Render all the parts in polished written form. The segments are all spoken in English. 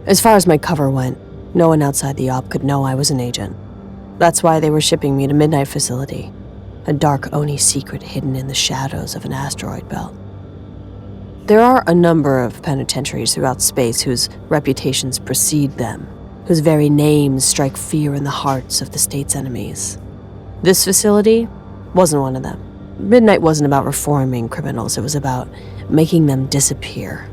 As far as my cover went, no one outside the op could know I was an agent. That's why they were shipping me to Midnight Facility, a dark Oni secret hidden in the shadows of an asteroid belt. There are a number of penitentiaries throughout space whose reputations precede them, whose very names strike fear in the hearts of the state's enemies. This facility wasn't one of them. Midnight wasn't about reforming criminals, it was about making them disappear.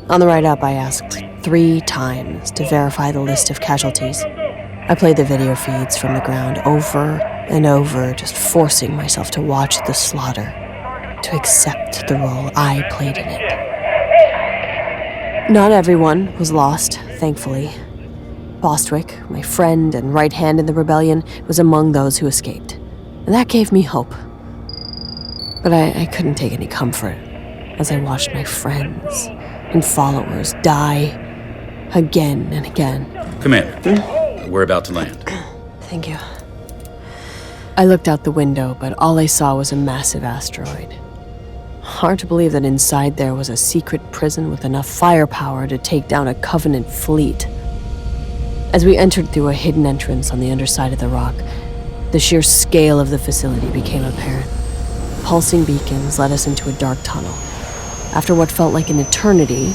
On the ride up, I asked 3 times to verify the list of casualties. I played the video feeds from the ground over and over, just forcing myself to watch the slaughter, to accept the role I played in it. Not everyone was lost, thankfully. Bostwick, my friend and right hand in the rebellion, was among those who escaped, and that gave me hope. But I couldn't take any comfort as I watched my friends and followers die again and again. Commander, we're about to land. Thank you. I looked out the window, but all I saw was a massive asteroid. Hard to believe that inside there was a secret prison with enough firepower to take down a Covenant fleet. As we entered through a hidden entrance on the underside of the rock, the sheer scale of the facility became apparent. Pulsing beacons led us into a dark tunnel. After what felt like an eternity,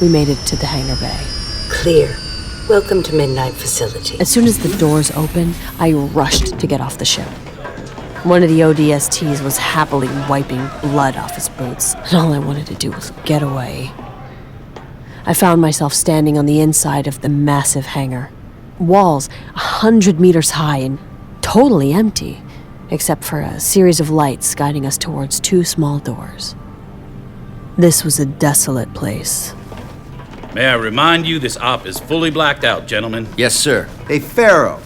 we made it to the hangar bay. Clear. Welcome to Midnight Facility. As soon as the doors opened, I rushed to get off the ship. One of the ODSTs was happily wiping blood off his boots, and all I wanted to do was get away. I found myself standing on the inside of the massive hangar. Walls 100 meters high and totally empty, except for a series of lights guiding us towards 2 small doors. This was a desolate place. May I remind you, this op is fully blacked out, gentlemen. Yes, sir. Hey, Pharaoh.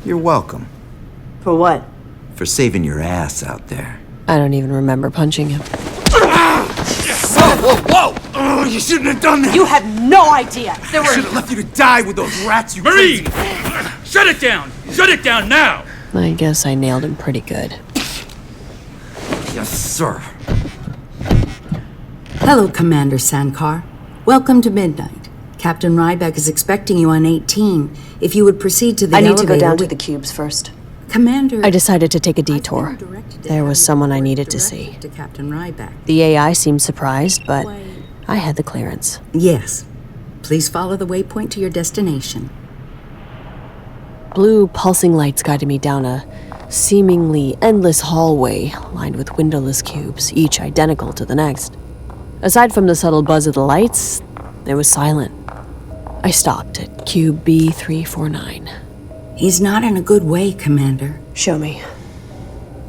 You're welcome. For what? For saving your ass out there. I don't even remember punching him. Whoa, whoa, whoa! Oh, you shouldn't have done that! You had no idea! There were... I should have left you to die with those rats, you Marine! crazy... Shut it down! Shut it down now! I guess I nailed him pretty good. Yes, sir. Hello, Commander Sankar. Welcome to Midnight. Captain Ryback is expecting you on 18. If you would proceed to the elevator... I need to go down to the cubes first. Commander... I decided to take a detour. There was someone I needed to see. To Captain Ryback. The AI seemed surprised, but I had the clearance. Yes. Please follow the waypoint to your destination. Blue pulsing lights guided me down a seemingly endless hallway lined with windowless cubes, each identical to the next. Aside from the subtle buzz of the lights, it was silent. I stopped at cube B349. He's not in a good way, Commander. Show me.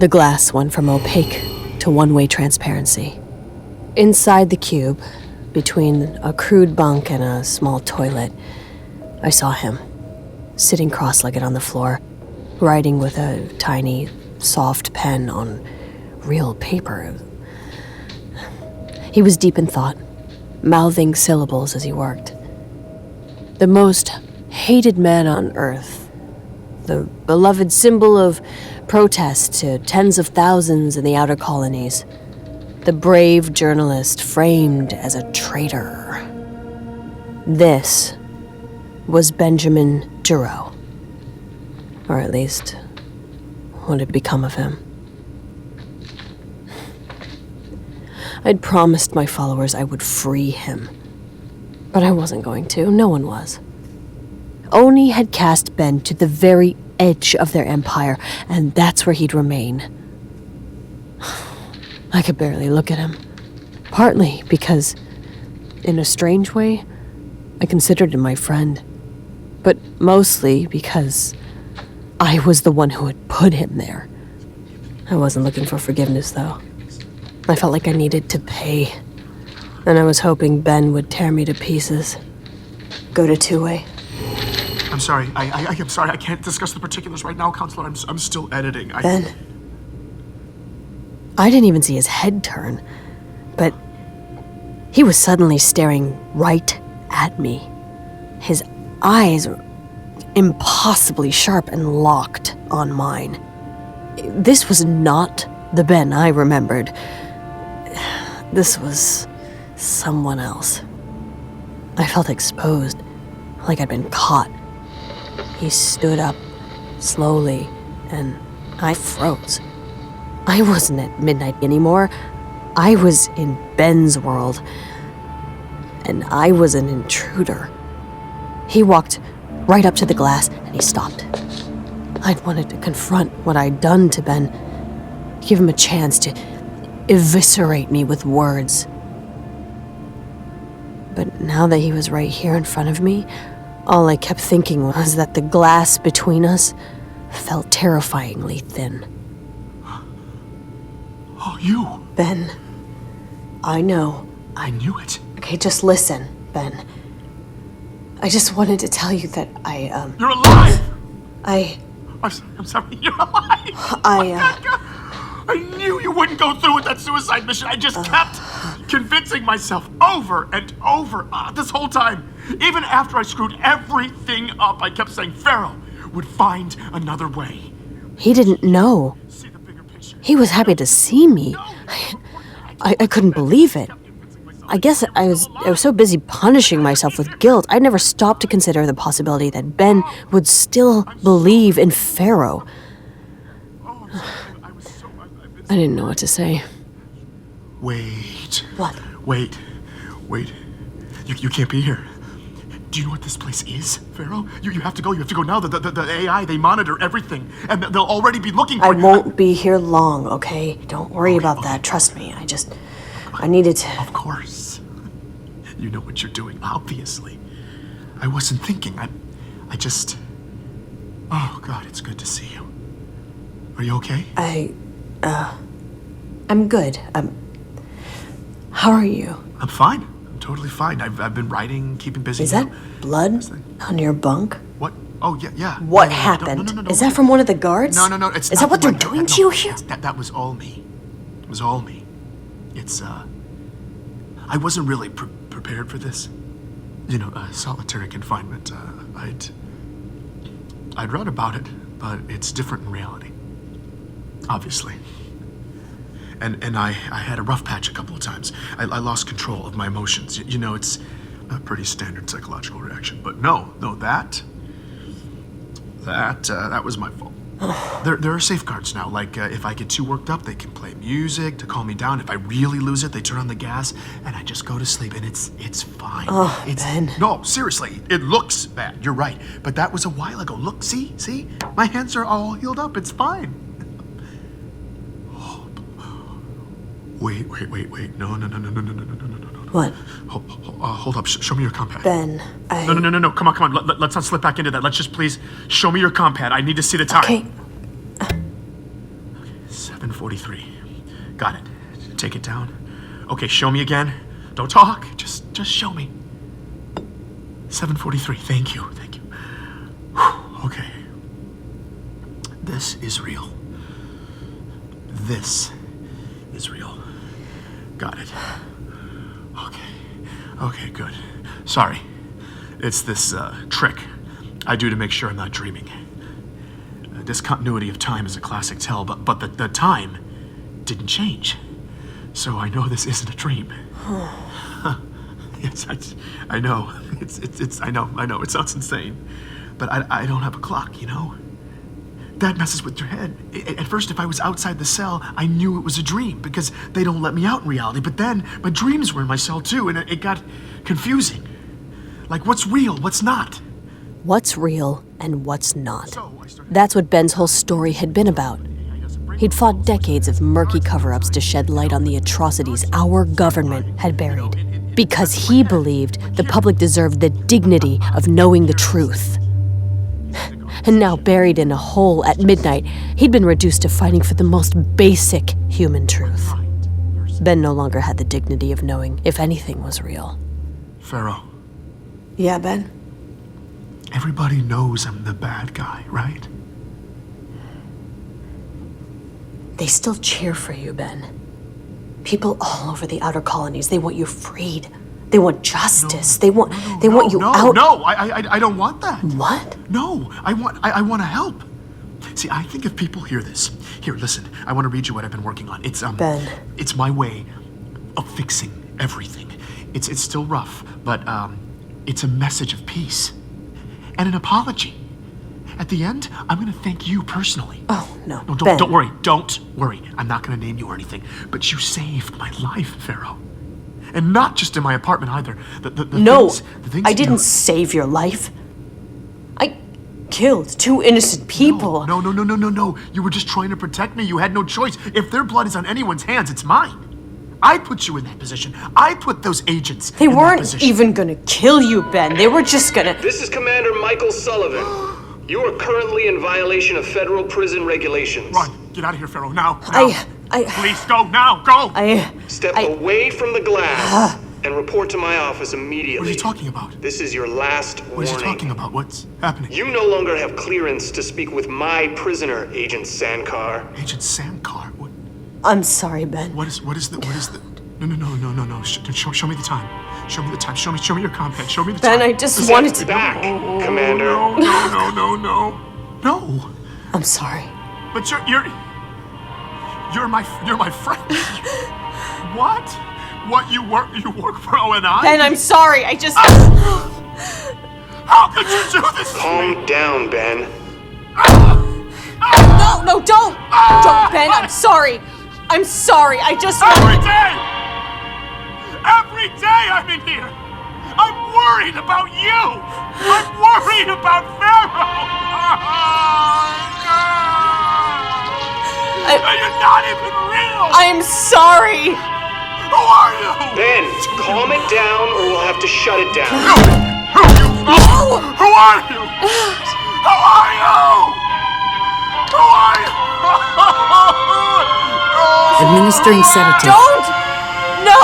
The glass went from opaque to one-way transparency. Inside the cube, between a crude bunk and a small toilet, I saw him, sitting cross-legged on the floor, writing with a tiny, soft pen on real paper. He was deep in thought, mouthing syllables as he worked. The most hated man on Earth, the beloved symbol of protest to tens of thousands in the outer colonies, the brave journalist framed as a traitor. This was Benjamin Giroux, or at least what had become of him. I'd promised my followers I would free him, but I wasn't going to. No one was. Oni had cast Ben to the very edge of their empire, and that's where he'd remain. I could barely look at him, partly because, in a strange way, I considered him my friend, but mostly because I was the one who had put him there. I wasn't looking for forgiveness, though. I felt like I needed to pay, and I was hoping Ben would tear me to pieces. Go to two-way. I'm sorry. I'm sorry. I can't discuss the particulars right now, Counselor. I'm still editing. Ben. I didn't even see his head turn, but he was suddenly staring right at me. His eyes were impossibly sharp and locked on mine. This was not the Ben I remembered. This was someone else. I felt exposed, like I'd been caught. He stood up, slowly, and I froze. I wasn't at midnight anymore. I was in Ben's world, and I was an intruder. He walked right up to the glass, and he stopped. I'd wanted to confront what I'd done to Ben, give him a chance to eviscerate me with words. But now that he was right here in front of me, all I kept thinking was that the glass between us felt terrifyingly thin. Oh, you. Ben, I know. I knew it. Okay, just listen, Ben. I just wanted to tell you that You're alive! I'm sorry, you're alive! I knew you wouldn't go through with that suicide mission. I just kept convincing myself over and over this whole time. Even after I screwed everything up, I kept saying Pharaoh would find another way. He didn't know. See the bigger picture. He was happy to see me. I couldn't believe it. I guess I was so busy punishing myself with guilt, I never stopped to consider the possibility that Ben would still believe in Pharaoh. I didn't know what to say. Wait. What? Wait. You can't be here. Do you know what this place is, Pharaoh? You have to go. You have to go now. The AI, they monitor everything. And they'll already be looking for you. I won't be here long, okay? Don't worry about that. Trust me. I needed to... Of course. You know what you're doing, obviously. I wasn't thinking. I just... Oh, God, it's good to see you. Are you okay? I'm good. How are you? I'm fine. I'm totally fine. I've been writing, keeping busy. Is that blood on your bunk? What? Oh, yeah. What No, happened? no, Is that from one of the guards? No, it's Is not that what from they're my- doing no, to you here? That was all me. It was all me. It's, I wasn't really prepared for this. You know, solitary confinement. I'd read about it, but it's different in reality. Obviously. And I had a rough patch a couple of times. I lost control of my emotions. You know, it's a pretty standard psychological reaction. But no, that was my fault. There are safeguards now. Like, if I get too worked up, they can play music to calm me down. If I really lose it, they turn on the gas, and I just go to sleep, and it's fine. Oh, Ben. No, seriously, it looks bad. You're right. But that was a while ago. Look, see? My hands are all healed up. It's fine. Wait. No. What? Hold up. Show me your compad. Ben, No. Come on. Let's not slip back into that. Let's just please show me your compad. I need to see the time. Okay. 7:43. Got it. Take it down. Okay, show me again. Don't talk. Just show me. 7:43. Thank you. Whew. Okay. This is real. This is real. Got it. Okay, good. Sorry. It's this trick I do to make sure I'm not dreaming. Discontinuity of time is a classic tell, but the time didn't change. So I know this isn't a dream. Yes, I know. I know. It sounds insane. But I don't have a clock, you know? That messes with your head. At first, if I was outside the cell, I knew it was a dream because they don't let me out in reality. But then my dreams were in my cell too, and it got confusing. Like, what's real, what's not? What's real and what's not? That's what Ben's whole story had been about. He'd fought decades of murky cover-ups to shed light on the atrocities our government had buried, because he believed the public deserved the dignity of knowing the truth. And now, buried in a hole at midnight, he'd been reduced to fighting for the most basic human truth. Ben no longer had the dignity of knowing if anything was real. Pharaoh, Yeah, Ben? everybody knows I'm the bad guy, right? They still cheer for you, Ben. People all over the outer colonies, they want you freed. They want justice. They want you out. No, I don't want that. What? No, I want to help. See, I think if people hear this, here, listen, I want to read you what I've been working on. It's Ben. It's my way of fixing everything. It's still rough, but It's a message of peace. And an apology. At the end, I'm gonna thank you personally. Oh, no. No, Ben. don't worry. Don't worry. I'm not gonna name you or anything. But you saved my life, Pharaoh. And not just in my apartment either. No, the things I didn't save your life. I killed 2 innocent people. No. You were just trying to protect me. You had no choice. If their blood is on anyone's hands, it's mine. I put you in that position. I put those agents They in that weren't position. even gonna kill you, Ben. They were just gonna... This is Commander Michael Sullivan. You are currently in violation of federal prison regulations. Run. Get out of here, Pharaoh. Now. Please, go. Now. Go. Step away from the glass and report to my office immediately. What are you talking about? This is your last What warning. are you talking about? What's happening? You no longer have clearance to speak with my prisoner, Agent Sankar. Agent Sankar? What? I'm sorry, Ben. What is the? No. Show me the time. Show me the time. Show me your compact. Show me the time. Ben, I just wanted to... Back, Commander. No. I'm sorry. But you're my friend. What? What you work for O&I? Ben, I'm sorry. I just... How could you do this to me? Calm down, Ben. No, don't! Don't, Ben, I'm sorry. I'm sorry. I just wanted... Every day I'm in here. I'm worried about you. I'm worried about Pharaoh. You're not even real. I'm sorry. Who are you? Ben, calm it down or we'll have to shut it down. Who are you? Who are you? Who are you? Administering sedative. Don't! No!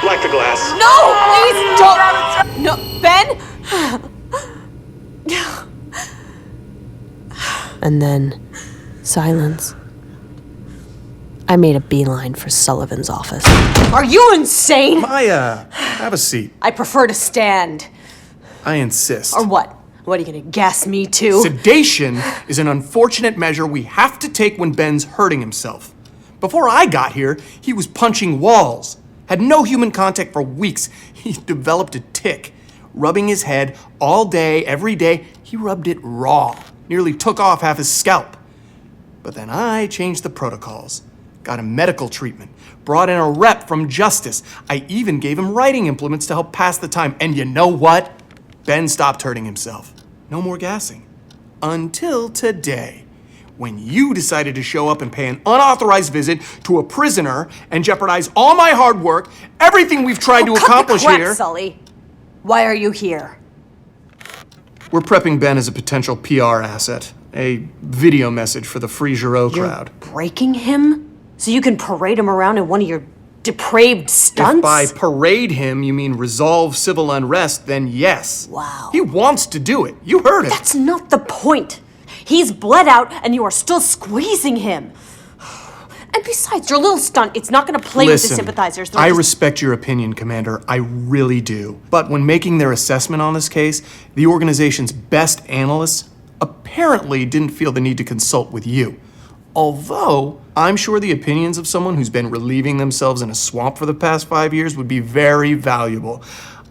Black the glass. No, please don't! No, Ben? And then, silence. I made a beeline for Sullivan's office. Are you insane? Maya, have a seat. I prefer to stand. I insist. Or what? What, are you gonna gas me too? Sedation is an unfortunate measure we have to take when Ben's hurting himself. Before I got here, he was punching walls. Had no human contact for weeks. He developed a tic. Rubbing his head all day, every day, he rubbed it raw. Nearly took off half his scalp. But then I changed the protocols. Got him medical treatment. Brought in a rep from Justice. I even gave him writing implements to help pass the time. And you know what? Ben stopped hurting himself. No more gassing. Until today, when you decided to show up and pay an unauthorized visit to a prisoner and jeopardize all my hard work, everything we've tried to accomplish cut the crap, here. Sully. Why are you here? We're prepping Ben as a potential PR asset. A video message for the Free Giro crowd. Breaking him? So you can parade him around in one of your depraved stunts? If by parade him you mean resolve civil unrest, then yes. Wow. He wants to do it. You heard him. That's not the point. He's bled out and you are still squeezing him. And besides, your little stunt, it's not gonna play with the sympathizers. They're I just- respect your opinion, Commander. I really do. But when making their assessment on this case, the organization's best analysts apparently didn't feel the need to consult with you. Although, I'm sure the opinions of someone who's been relieving themselves in a swamp for the past 5 years would be very valuable.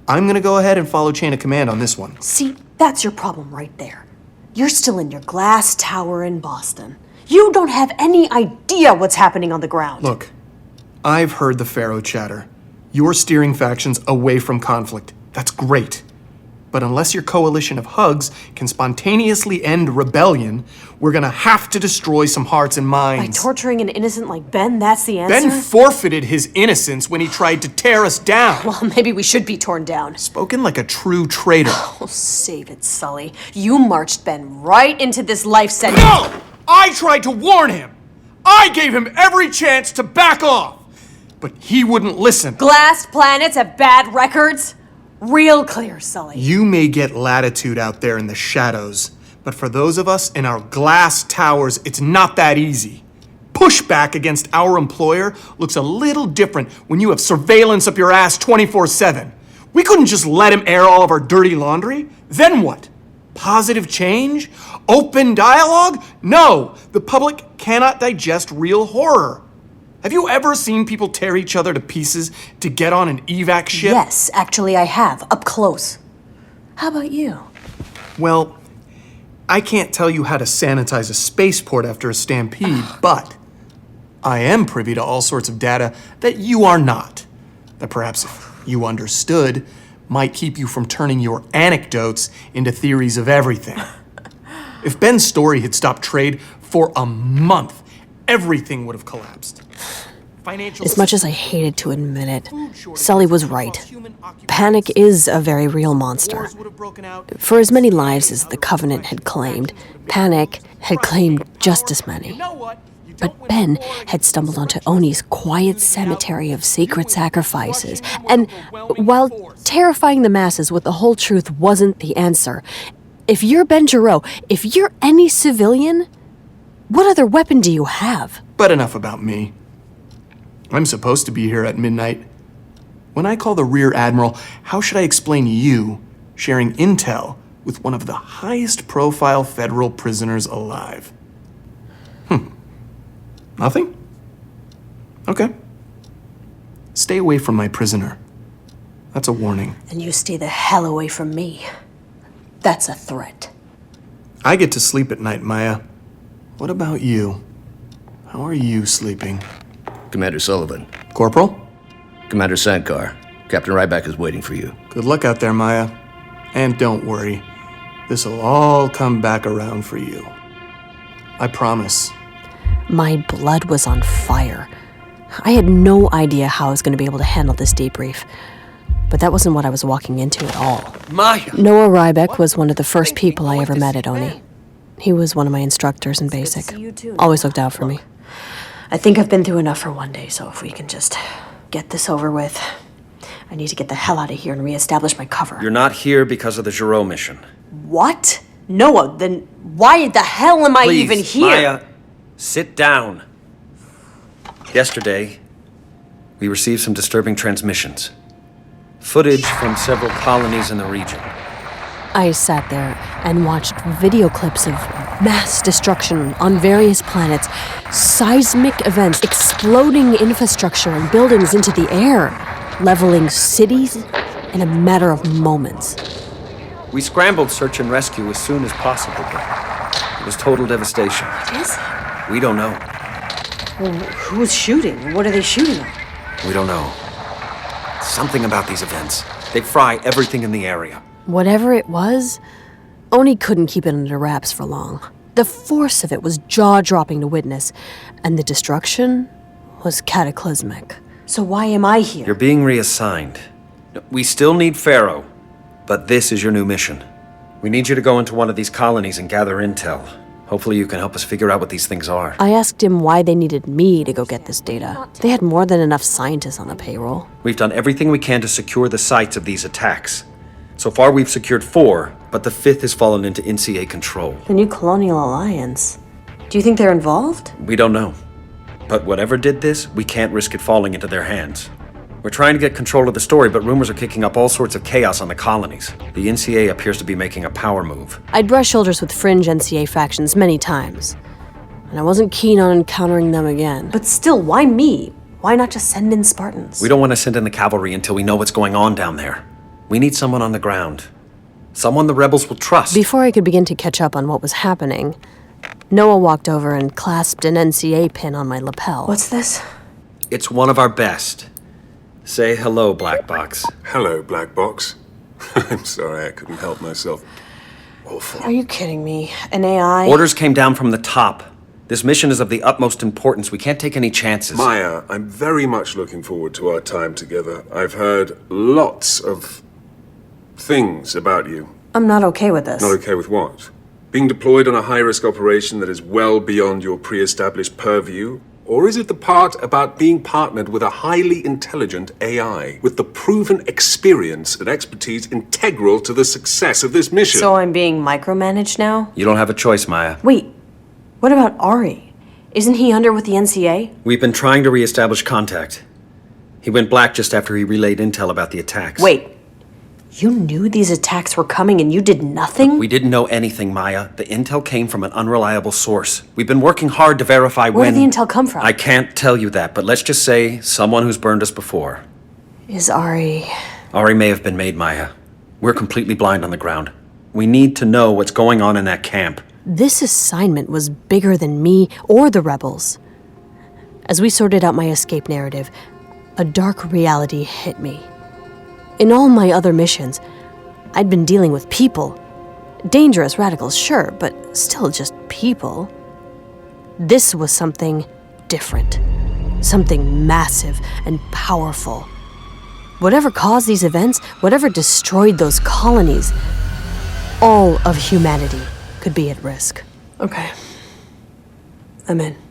I'm gonna go ahead and follow chain of command on this one. See, that's your problem right there. You're still in your glass tower in Boston. You don't have any idea what's happening on the ground. Look, I've heard the Pharaoh chatter. You're steering factions away from conflict. That's great. But unless your coalition of hugs can spontaneously end rebellion, we're gonna have to destroy some hearts and By minds. torturing an innocent like Ben, that's the answer? Ben forfeited his innocence when he tried to tear us down. Well, maybe we should be torn down. Spoken like a true traitor. Oh, save it, Sully. You marched Ben right into this life sentence. No! I tried to warn him! I gave him every chance to back off! But he wouldn't listen. Glass planets have bad records? Real clear, Sully. You may get latitude out there in the shadows, but for those of us in our glass towers, it's not that easy. Pushback against our employer looks a little different when you have surveillance up your ass 24/7. We couldn't just let him air all of our dirty laundry. Then what? Positive change? Open dialogue? No, the public cannot digest real horror. Have you ever seen people tear each other to pieces to get on an evac ship? Yes, actually I have, up close. How about you? Well, I can't tell you how to sanitize a spaceport after a stampede, but I am privy to all sorts of data that you are not. That perhaps if you understood, might keep you from turning your anecdotes into theories of everything. If Ben's story had stopped trade for a month, everything would have collapsed. As much as I hated to admit it, Sully was right. Panic is a very real monster. For as many lives as the Covenant had claimed, Panic had claimed just as many. But Ben had stumbled onto Oni's quiet cemetery of secret sacrifices, and while terrifying the masses with the whole truth wasn't the answer, if you're Ben Giro, if you're any civilian, what other weapon do you have? But enough about me. I'm supposed to be here at midnight. When I call the Rear Admiral, how should I explain you sharing intel with one of the highest profile federal prisoners alive? Nothing? Okay. Stay away from my prisoner. That's a warning. And you stay the hell away from me. That's a threat. I get to sleep at night, Maya. What about you? How are you sleeping? Commander Sullivan. Corporal? Commander Sankar. Captain Ryback is waiting for you. Good luck out there, Maya. And don't worry. This'll all come back around for you. I promise. My blood was on fire. I had no idea how I was going to be able to handle this debrief. But that wasn't what I was walking into at all. Maya! Noah Ryback was one of the first people I ever met at Oni. He was one of my instructors in basic. Always looked out for me. I think I've been through enough for one day, so if we can just get this over with. I need to get the hell out of here and reestablish my cover. You're not here because of the Giro mission. What? Noah, then why the hell am I Please, even here? Maya, sit down. Yesterday, we received some disturbing transmissions. Footage from several colonies in the region. I sat there and watched video clips of mass destruction on various planets, seismic events, exploding infrastructure and buildings into the air, leveling cities in a matter of moments. We scrambled search and rescue as soon as possible, but it was total devastation. What is it? We don't know. Well, who's shooting? What are they shooting at? We don't know. Something about these events. They fry everything in the area. Whatever it was, Oni couldn't keep it under wraps for long. The force of it was jaw-dropping to witness, and the destruction was cataclysmic. So why am I here? You're being reassigned. We still need Pharaoh, but this is your new mission. We need you to go into one of these colonies and gather intel. Hopefully you can help us figure out what these things are. I asked him why they needed me to go get this data. They had more than enough scientists on the payroll. We've done everything we can to secure the sites of these attacks. So far we've secured 4, but the 5th has fallen into NCA control. The new Colonial Alliance. Do you think they're involved? We don't know. But whatever did this, we can't risk it falling into their hands. We're trying to get control of the story, but rumors are kicking up all sorts of chaos on the colonies. The NCA appears to be making a power move. I'd brushed shoulders with fringe NCA factions many times, and I wasn't keen on encountering them again. But still, why me? Why not just send in Spartans? We don't want to send in the cavalry until we know what's going on down there. We need someone on the ground. Someone the rebels will trust. Before I could begin to catch up on what was happening, Noah walked over and clasped an NCA pin on my lapel. What's this? It's one of our best. Say hello, Black Box. Hello, Black Box. I'm sorry, I couldn't help myself. Awful. Are you kidding me? An AI? Orders came down from the top. This mission is of the utmost importance. We can't take any chances. Maya, I'm very much looking forward to our time together. I've heard lots of things about you. I'm not okay with this. Not okay with what? Being deployed on a high-risk operation that is well beyond your pre-established purview? Or is it the part about being partnered with a highly intelligent AI, with the proven experience and expertise integral to the success of this mission? So I'm being micromanaged now? You don't have a choice, Maya. Wait, what about Ari? Isn't he under with the NCA? We've been trying to reestablish contact. He went black just after he relayed intel about the attacks. Wait, You knew these attacks were coming and you did nothing? We didn't know anything, Maya. The intel came from an unreliable source. We've been working hard to verify Where did the intel come from? I can't tell you that, but let's just say someone who's burned us before. Is Ari... Ari may have been made, Maya. We're completely blind on the ground. We need to know what's going on in that camp. This assignment was bigger than me or the rebels. As we sorted out my escape narrative, a dark reality hit me. In all my other missions, I'd been dealing with people. Dangerous radicals, sure, but still just people. This was something different. Something massive and powerful. Whatever caused these events, whatever destroyed those colonies, all of humanity could be at risk. Okay. I'm in.